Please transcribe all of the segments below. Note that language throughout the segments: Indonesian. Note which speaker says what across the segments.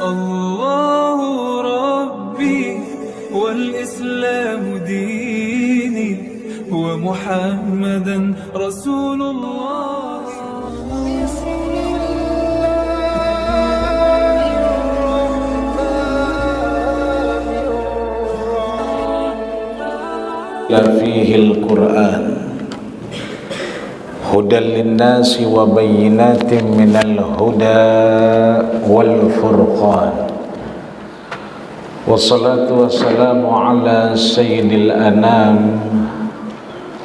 Speaker 1: الله ربي والإسلام ديني ومحمدا رسول الله.
Speaker 2: فيه القرآن هدى للناس وبينات من الهدى والفرقان والصلاة والسلام على سيد الأنام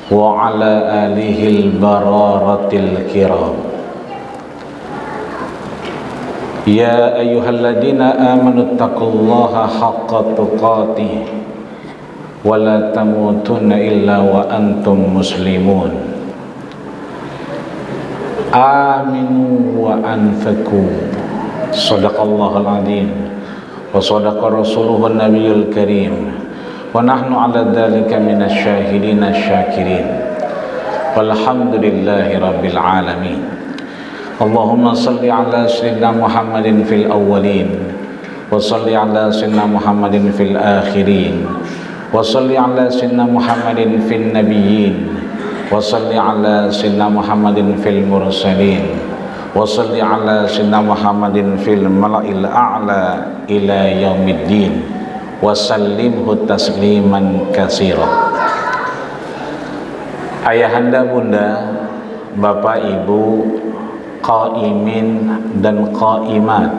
Speaker 2: وعلى آله البرارة الكرام. يا أيها الذين آمنوا اتقوا الله حق تقاته ولا تموتن إلا وأنتم مسلمون. آمنوا وأنفقوا صدق الله العظيم وصدق رسوله النبي الكريم ونحن على ذلك من الشاهدين الشاكرين والحمد لله رب العالمين. اللهم صل على سيدنا محمد في الأولين وصل على سيدنا محمد في الآخرين وصل على سيدنا محمد في النبيين وصل على سيدنا محمد في المرسلين وصل على سيدنا محمد في الملأ الأعلى إلى يوم الدين وسلمه تسليما كثيرا. Ayahanda, bunda, bapak, ibu, qaimin dan qaimat,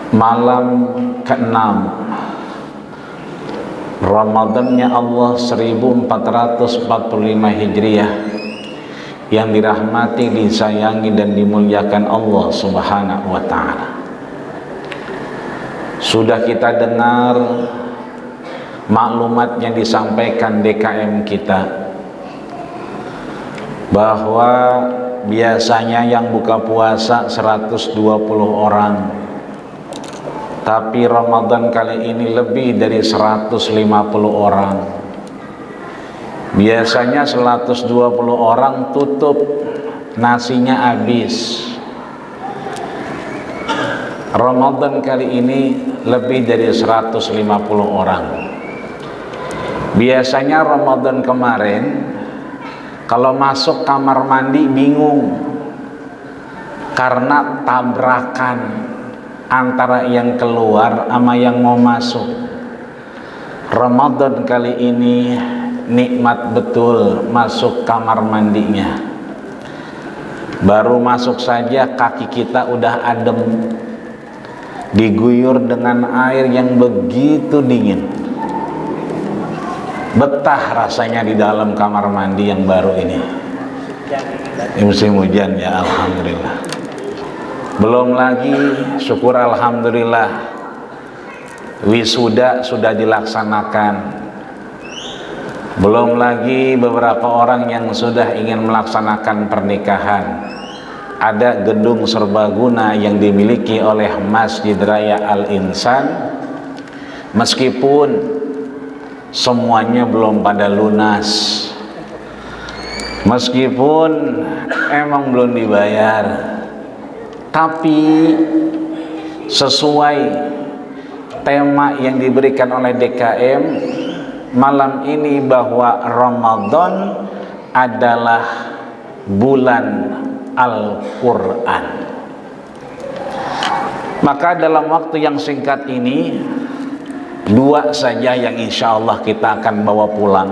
Speaker 2: malam ke-6 Ramadannya Allah 1445 Hijriah yang dirahmati, disayangi dan dimuliakan Allah Subhanahu wa taala. Sudah kita dengar maklumat yang disampaikan DKM kita bahwa biasanya yang buka puasa 120 orang, tapi Ramadan kali ini lebih dari 150 orang. Biasanya 120 orang tutup, nasinya habis. Ramadan kali ini lebih dari 150 orang. Biasanya Ramadan kemarin kalau masuk kamar mandi bingung karena tabrakan antara yang keluar sama yang mau masuk. Ramadan kali ini nikmat betul masuk kamar mandinya. Baru masuk saja kaki kita udah adem, diguyur dengan air yang begitu dingin. Betah rasanya di dalam kamar mandi yang baru ini. Musim hujan ya, alhamdulillah. Belum lagi syukur alhamdulillah wisuda sudah dilaksanakan. Belum lagi beberapa orang yang sudah ingin melaksanakan pernikahan. Ada gedung serbaguna yang dimiliki oleh Masjid Raya Al-Insan, meskipun semuanya belum pada lunas, meskipun emang belum dibayar, tapi sesuai tema yang diberikan oleh DKM malam ini bahwa Ramadan adalah bulan Al-Quran. Maka dalam waktu yang singkat ini, dua saja yang insya Allah kita akan bawa pulang.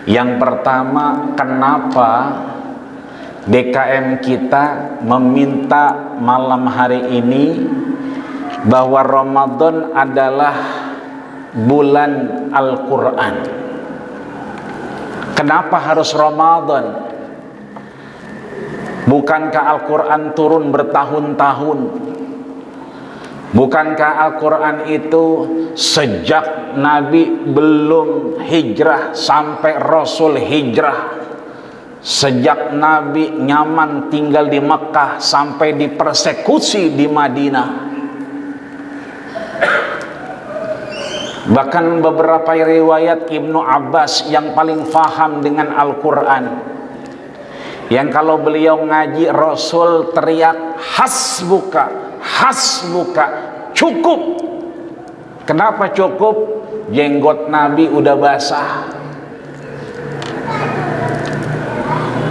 Speaker 2: Yang pertama, kenapa DKM kita meminta malam hari ini bahwa Ramadan adalah bulan Al-Quran. Kenapa harus Ramadan? Bukankah Al-Quran turun bertahun-tahun? Bukankah Al-Quran itu sejak Nabi belum hijrah sampai Rasul hijrah, sejak Nabi nyaman tinggal di Mekah sampai dipersekusi di Madinah, bahkan beberapa riwayat Ibnu Abbas yang paling faham dengan Al-Quran, yang kalau beliau ngaji Rasul teriak hasbuka, hasbuka, cukup. Kenapa cukup? Jenggot Nabi udah basah,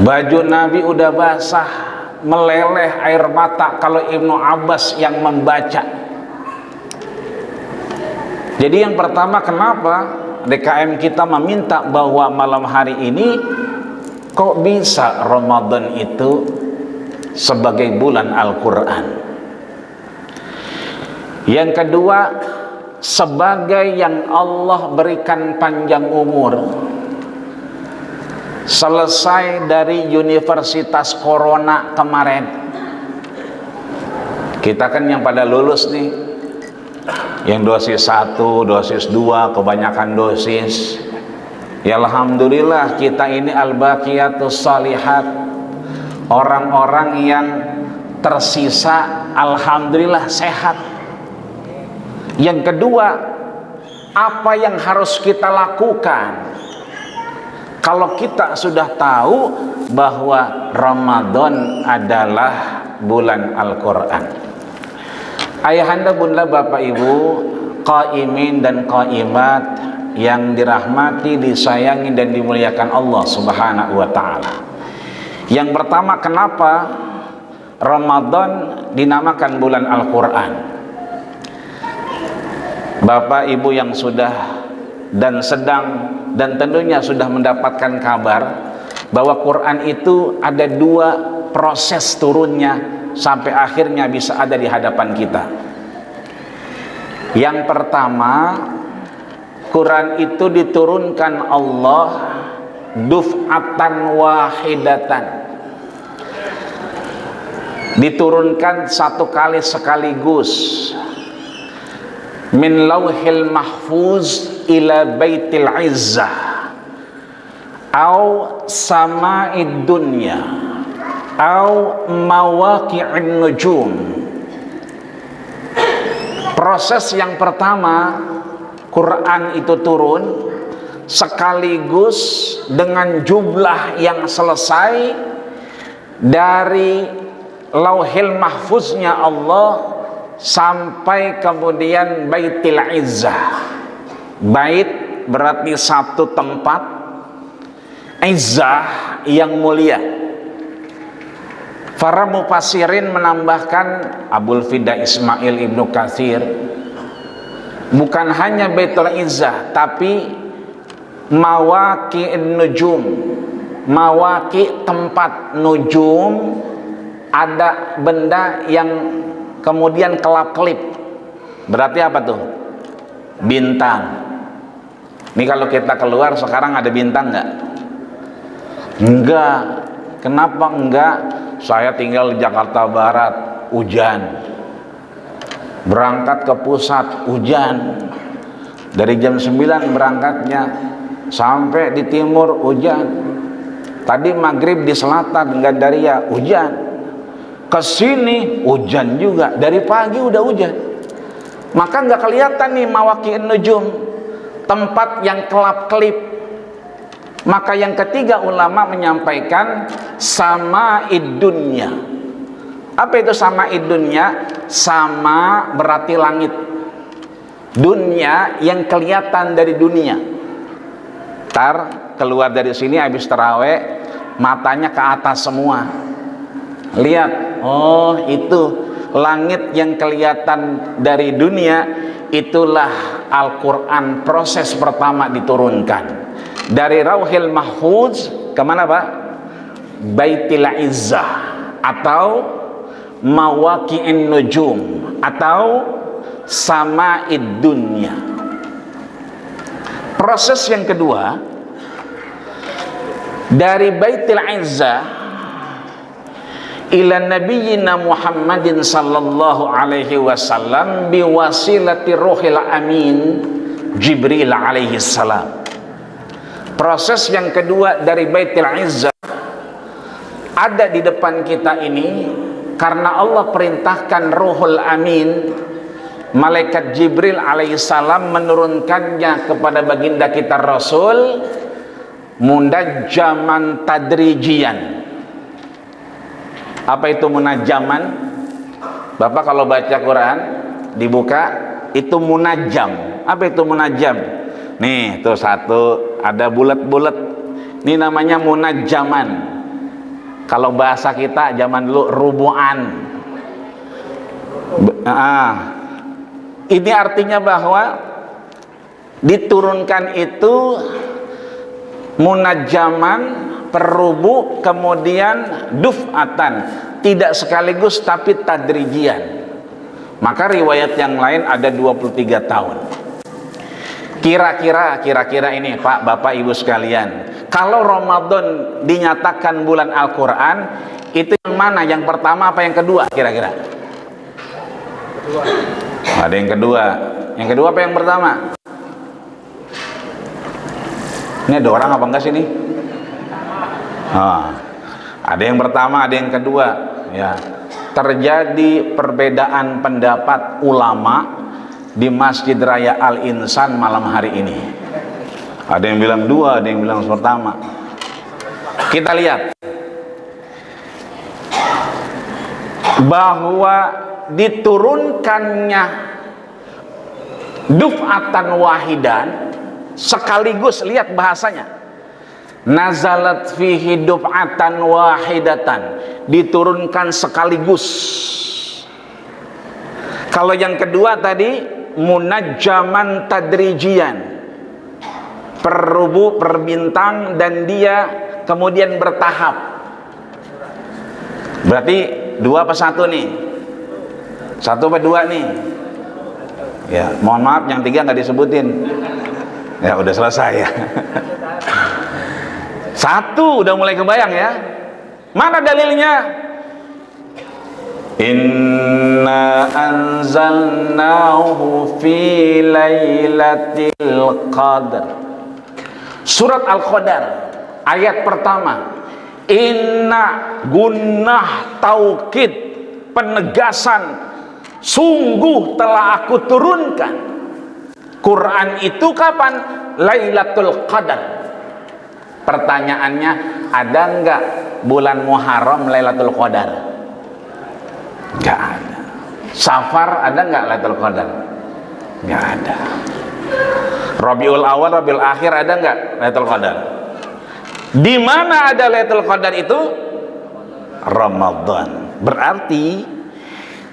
Speaker 2: baju Nabi udah basah, meleleh air mata kalau Ibnu Abbas yang membaca. Jadi yang pertama, kenapa DKM kita meminta bahwa malam hari ini kok bisa Ramadan itu sebagai bulan Al-Quran. Yang kedua, sebagai yang Allah berikan panjang umur, selesai dari Universitas Corona kemarin. Kita kan yang pada lulus nih, yang dosis 1, dosis 2, kebanyakan dosis. Ya alhamdulillah kita ini al-baqiyatus shalihat, orang-orang yang tersisa alhamdulillah sehat. Yang kedua, apa yang harus kita lakukan kalau kita sudah tahu bahwa Ramadan adalah bulan Al-Quran? Ayahanda, bunda, bapak, ibu, qaimin dan qaimat yang dirahmati, disayangi dan dimuliakan Allah Subhanahu wa ta'ala. Yang pertama, kenapa Ramadan dinamakan bulan Al-Quran? Bapak ibu yang sudah dan sedang dan tentunya sudah mendapatkan kabar bahwa Quran itu ada 2 proses turunnya sampai akhirnya bisa ada di hadapan kita. Yang pertama, Quran itu diturunkan Allah duf'atan wahidatan, diturunkan satu kali sekaligus, min lauhil mahfuz ila baitil izzah au sama'id dunya au mawaqi'in nujum. Proses yang pertama, Quran itu turun sekaligus dengan jumlah yang selesai dari lauhil mahfuznya Allah sampai kemudian baitil izzah. Bait berarti satu tempat, izzah yang mulia. Para mufassirin menambahkan, Abul Fida Ismail Ibnu Katsir, bukan hanya baitul izzah tapi mawaqi'in nujum. Mawaqi' tempat, nujum ada benda yang kemudian kelap-kelip. Berarti apa tuh? Bintang. Ini kalau kita keluar sekarang ada bintang nggak? Enggak. Kenapa enggak? Saya tinggal di Jakarta Barat, hujan. Berangkat ke pusat, hujan. Dari jam 9 berangkatnya sampai di timur, hujan. Tadi maghrib di selatan Gandaria, hujan. Kesini hujan juga, dari pagi udah hujan. Maka nggak kelihatan nih mawaqi'in nujum, tempat yang kelap-kelip. Maka yang ketiga, ulama menyampaikan sama'id dunya. Apa itu sama'id dunya? Sama berarti langit, dunya yang kelihatan dari dunia. Ntar keluar dari sini habis taraweh, matanya ke atas semua, lihat, oh itu langit yang kelihatan dari dunia. Itulah Al-Quran proses pertama diturunkan dari Rauhil Mahfuz kemana Pak? Baitil Izzah atau Mawaqi'in Nujum atau Sama'id Dunya. Proses yang kedua dari Baitil Izzah ila nabiyyina Muhammadin sallallahu alaihi wasallam biwasilati ruhil amin Jibril alaihi salam. Proses yang kedua dari Baitil Izzah ada di depan kita ini karena Allah perintahkan ruhul amin, malaikat Jibril alaihi salam, menurunkannya kepada baginda kita Rasul mundajjaman tadrijian, Apa itu munajaman? Bapak kalau baca Quran dibuka itu munajam. Apa itu munajam? Nih tuh satu ada bulat-bulat. Ini namanya munajaman. Kalau bahasa kita zaman dulu rubuan. Ini artinya bahwa diturunkan itu munajaman per rubu, kemudian duf'atan, tidak sekaligus tapi tadrijian. Maka riwayat yang lain ada 23 tahun. Kira-kira ini Pak, Bapak, Ibu sekalian, kalau Ramadan dinyatakan bulan Al-Quran, itu yang mana? Yang pertama apa yang kedua kira-kira? Ada yang kedua. Yang kedua apa yang pertama? Ini ada orang apa enggak sini? Ada yang pertama, ada yang kedua. Ya, terjadi perbedaan pendapat ulama di Masjid Raya Al-Insan malam hari ini. Ada yang bilang dua, ada yang bilang pertama. Kita lihat bahwa diturunkannya duf'atan wahidan sekaligus, lihat bahasanya, nazalat fihi duf'atan wahidatan, diturunkan sekaligus. Kalau yang kedua tadi munajjaman tadrijian, per rubu, per bintang, dan dia kemudian bertahap. Berarti dua apa satu nih? Satu apa dua nih? Ya, mohon maaf yang tiga nggak disebutin. Ya udah selesai ya. Satu udah mulai kebayang ya. Mana dalilnya? Inna anzalnahu fi lailatul qadar. Surat Al-Qadar ayat pertama. Inna gunnah taukid, penegasan, sungguh telah aku turunkan Quran itu kapan? Lailatul Qadar. Pertanyaannya, ada enggak bulan Muharram Lailatul Qadar? Enggak ada. Safar ada enggak Lailatul Qadar? Enggak ada. Rabiul Awal, Rabiul Akhir ada enggak Lailatul Qadar? Di mana ada Lailatul Qadar itu? Ramadan. Berarti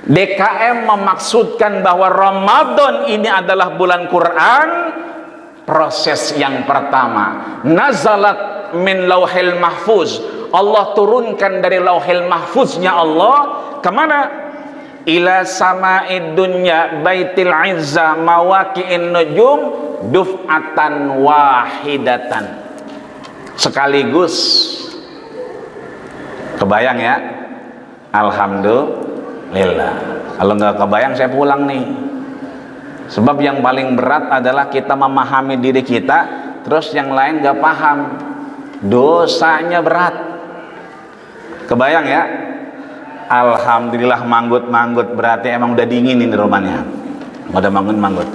Speaker 2: DKM memaksudkan bahwa Ramadan ini adalah bulan Quran. Proses yang pertama, nazalat min lauhil mahfuz, Allah turunkan dari lauhil mahfuznya Allah kemana? Ila sama'id dunya baitil izza mawaqi'in nujum duf'atan wahidatan, sekaligus. Kebayang ya? Alhamdulillah. Kalau nggak kebayang saya pulang nih. Sebab yang paling berat adalah kita memahami diri kita, terus yang lain nggak paham, dosanya berat. Kebayang ya? Alhamdulillah manggut-manggut, berarti emang udah dingin ini rumahnya, udah manggut-manggut.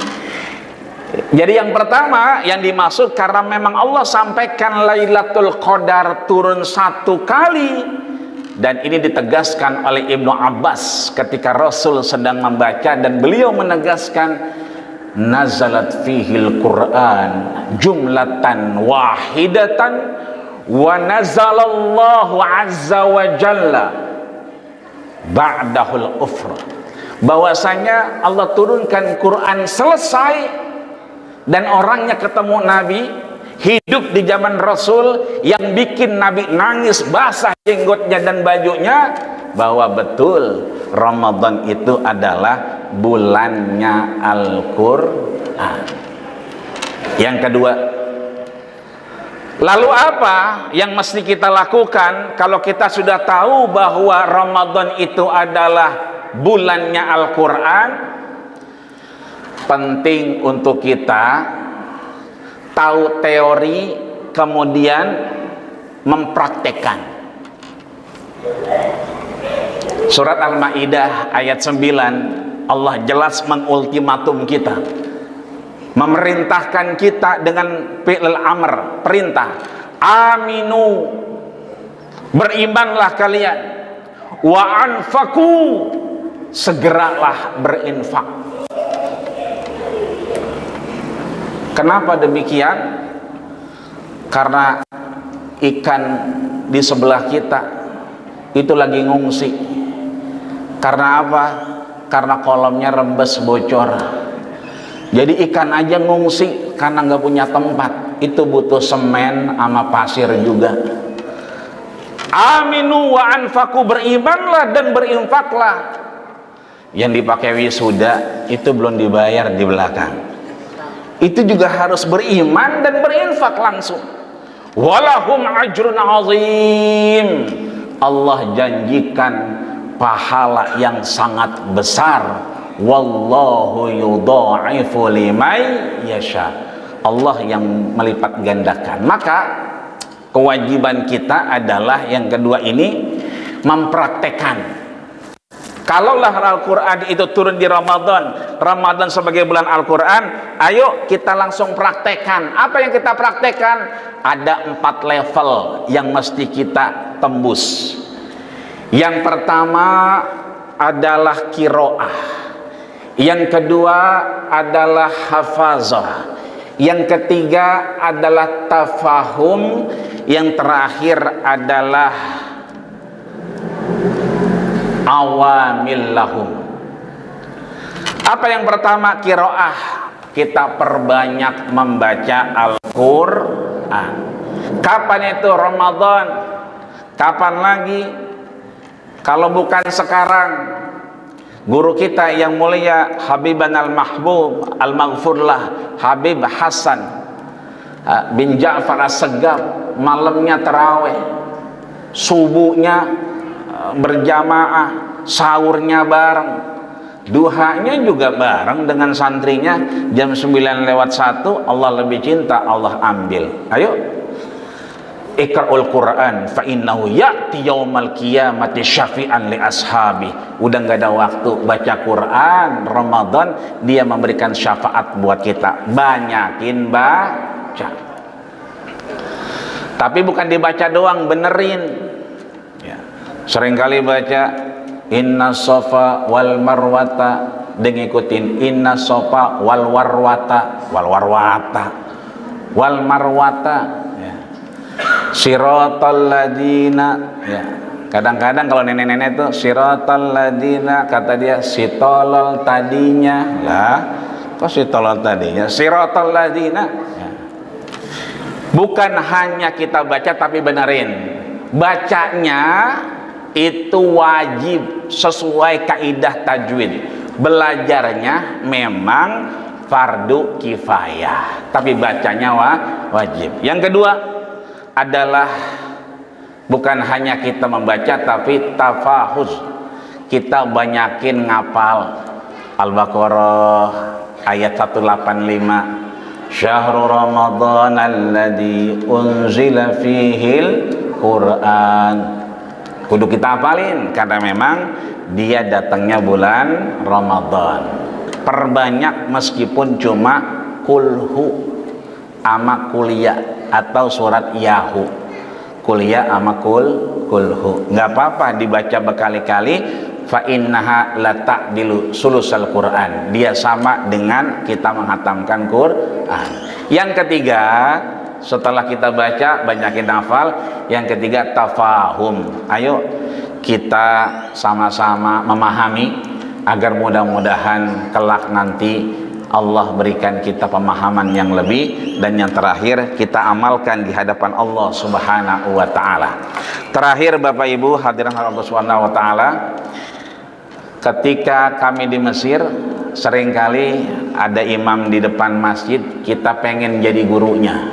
Speaker 2: Jadi yang pertama yang dimaksud, karena memang Allah sampaikan Lailatul Qadar turun satu kali. Dan ini ditegaskan oleh Ibnu Abbas ketika Rasul sedang membaca, dan beliau menegaskan nazalat fihil Quran jumlatan wahidatan wa nazalallahu azza wa jalla ba'dahul ufra, bahwasanya Allah turunkan Quran selesai dan orangnya ketemu Nabi, hidup di zaman Rasul, yang bikin Nabi nangis basah jenggotnya dan bajunya, bahwa betul Ramadan itu adalah bulannya Al-Quran. Yang kedua, lalu apa yang mesti kita lakukan kalau kita sudah tahu bahwa Ramadan itu adalah bulannya Al-Quran? Penting untuk kita tahu teori, kemudian mempraktekkan. Surat Al-Maidah ayat 9, Allah jelas mengultimatum kita, memerintahkan kita dengan fi'il amr, perintah. Aminu, berimanlah kalian, wa anfaku, segeralah berinfak. Kenapa demikian? Karena ikan di sebelah kita itu lagi ngungsi. Karena apa? Karena kolamnya rembes bocor. Jadi ikan aja ngungsi karena nggak punya tempat. Itu butuh semen sama pasir juga. Aminu wa anfaku, berimanlah dan berinfaklah. Yang dipakai wisuda itu belum dibayar di belakang. Itu juga harus beriman dan berinfak langsung. Walahum ajrun azim. Allah janjikan pahala yang sangat besar. Wallahu yudha'ifu liman yasha. Allah yang melipat gandakan. Maka kewajiban kita adalah yang kedua ini, mempraktekkan. Kalaulah Al-Quran itu turun di Ramadan sebagai bulan Al-Quran, ayo kita langsung praktekkan. Apa yang kita praktekkan? Ada 4 level yang mesti kita tembus. Yang pertama adalah qiraah. Yang kedua adalah hafazah. Yang ketiga adalah tafahum. Yang terakhir adalah awamil lahum. Apa yang pertama? Qiraah. Kita perbanyak membaca Al-Quran. Kapan itu? Ramadan. Kapan lagi? Kalau bukan sekarang. Guru kita yang mulia Habiban al-Mahbub al-Maghfurlah Habib Hasan bin Ja'far As-Segaf, malamnya tarawih, subuhnya berjamaah, sahurnya bareng, duhanya juga bareng dengan santrinya. Jam 9:01 Allah lebih cinta, Allah ambil. Ayo Iqra'ul Quran fa innahu ya'ti yaumal qiyamati syafi'an li ashabi. Udah nggak ada waktu baca Quran Ramadan, dia memberikan syafaat buat kita. Banyakin baca. Tapi bukan dibaca doang, benerin. Ya. Seringkali baca inna sofa wal marwata, ngikutin inna sofa wal warwata, wal marwata. Siratal ladina, ya. Kadang-kadang kalau nenek-nenek itu siratal ladina, kata dia sitolol tadinya. Lah, kok sitolol tadinya? Siratal ladina. Ya. Bukan hanya kita baca tapi benerin. Bacanya itu wajib sesuai kaidah tajwid. Belajarnya memang fardu kifayah, tapi bacanya wajib. Yang kedua adalah bukan hanya kita membaca tapi tafahuz. Kita banyakin ngapal Al-Baqarah ayat 185. Syahrul Ramadan alladzi unzila fihil Quran. Kudu kita hafalin karena memang dia datangnya bulan Ramadan. Perbanyak meskipun cuma kulhu ama kuliah atau surat Yahu, kuliah ama kulhu, nggak apa-apa dibaca berkali-kali. Fa innaha la ta'dilu sulusal Quran, dia sama dengan kita menghatamkan Quran. Yang ketiga, setelah kita baca banyakin hafal. Yang ketiga tafahum. Ayo kita sama-sama memahami agar mudah-mudahan kelak nanti Allah berikan kita pemahaman yang lebih, dan yang terakhir kita amalkan di hadapan Allah Subhanahu wa taala. Terakhir Bapak Ibu hadirin Allah Subhanahu wa taala, ketika kami di Mesir seringkali ada imam di depan masjid, kita pengen jadi gurunya.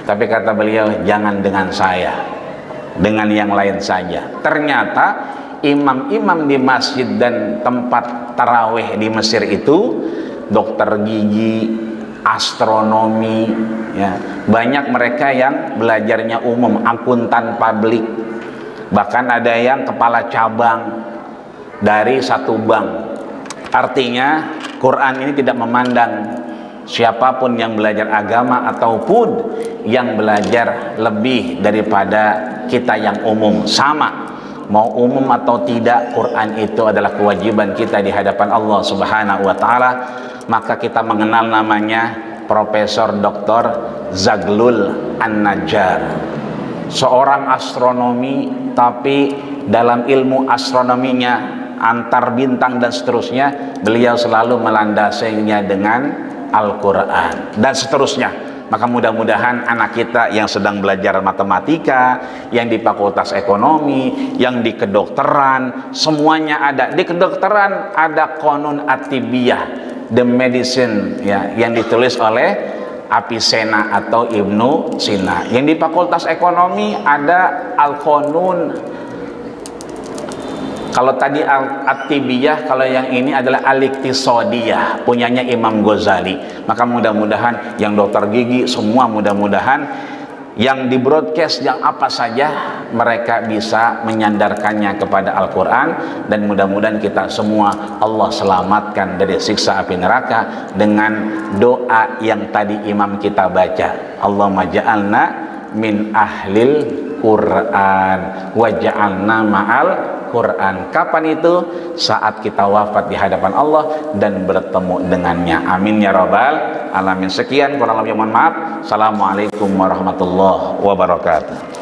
Speaker 2: Tapi kata beliau, jangan dengan saya, dengan yang lain saja. Ternyata imam-imam di masjid dan tempat tarawih di Mesir itu dokter gigi, astronomi, ya. Banyak mereka yang belajarnya umum, akuntan publik, bahkan ada yang kepala cabang dari satu bank. Artinya Quran ini tidak memandang siapapun yang belajar agama ataupun yang belajar lebih daripada kita yang umum, sama. mau umum atau tidak, Quran itu adalah kewajiban kita di hadapan Allah Subhanahu wa taala. Maka kita mengenal namanya Profesor Dr. Zaglul An-Najjar, seorang astronomi, tapi dalam ilmu astronominya, antar bintang dan seterusnya, beliau selalu melandasinya dengan Al-Quran dan seterusnya. Maka mudah-mudahan anak kita yang sedang belajar matematika, yang di fakultas ekonomi, yang di kedokteran, semuanya ada. Di kedokteran ada Qanun At-Tibbiyah, The Medicine, ya, yang ditulis oleh Avicenna atau Ibnu Sina. Yang di fakultas ekonomi ada Al-Qanun. Kalau tadi At-Tibbiyah, kalau yang ini adalah Al-Iqtisadiyah, punyanya Imam Ghazali. Maka mudah-mudahan yang dokter gigi semua, mudah-mudahan yang di broadcast yang apa saja mereka bisa menyandarkannya kepada Al-Quran, dan mudah-mudahan kita semua Allah selamatkan dari siksa api neraka dengan doa yang tadi imam kita baca. Allahumma ja'alna min ahlil Quran waja'alna ma'al Quran. Kapan itu? Saat kita wafat di hadapan Allah dan bertemu dengannya. Amin ya rabbal alamin. Sekian, kurang lebih mohon maaf. Assalamualaikum warahmatullahi wabarakatuh.